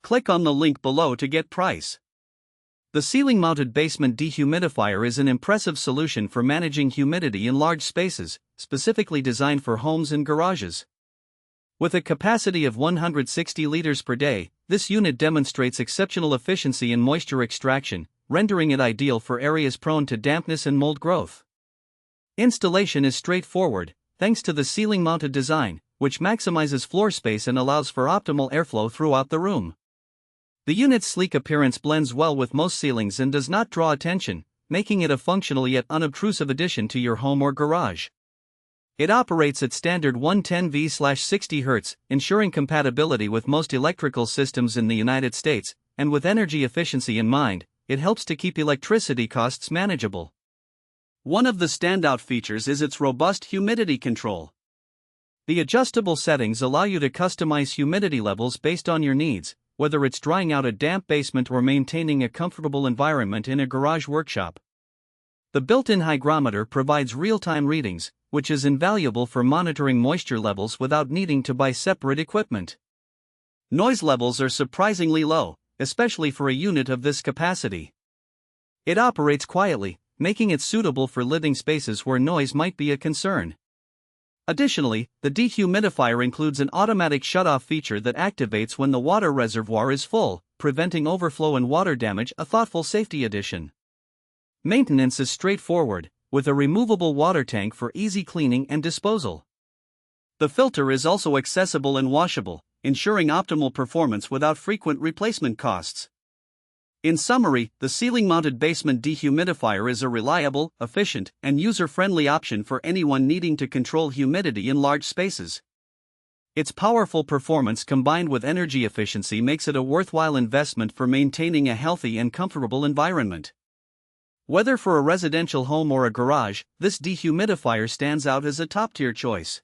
Click on the link below to get price. The Ceiling-Mounted Basement Dehumidifier is an impressive solution for managing humidity in large spaces, specifically designed for homes and garages. With a capacity of 160 liters per day, this unit demonstrates exceptional efficiency in moisture extraction, rendering it ideal for areas prone to dampness and mold growth. Installation is straightforward, thanks to the ceiling-mounted design, which maximizes floor space and allows for optimal airflow throughout the room. The unit's sleek appearance blends well with most ceilings and does not draw attention, making it a functional yet unobtrusive addition to your home or garage. It operates at standard 110V 60Hz, ensuring compatibility with most electrical systems in the United States, and with energy efficiency in mind, it helps to keep electricity costs manageable. One of the standout features is its robust humidity control. The adjustable settings allow you to customize humidity levels based on your needs, whether it's drying out a damp basement or maintaining a comfortable environment in a garage workshop. The built-in hygrometer provides real-time readings, which is invaluable for monitoring moisture levels without needing to buy separate equipment. Noise levels are surprisingly low, especially for a unit of this capacity. It operates quietly, making it suitable for living spaces where noise might be a concern. Additionally, the dehumidifier includes an automatic shut-off feature that activates when the water reservoir is full, preventing overflow and water damage, a thoughtful safety addition. Maintenance is straightforward, with a removable water tank for easy cleaning and disposal. The filter is also accessible and washable, ensuring optimal performance without frequent replacement costs. In summary, the ceiling-mounted basement dehumidifier is a reliable, efficient, and user-friendly option for anyone needing to control humidity in large spaces. Its powerful performance combined with energy efficiency makes it a worthwhile investment for maintaining a healthy and comfortable environment. Whether for a residential home or a garage, this dehumidifier stands out as a top-tier choice.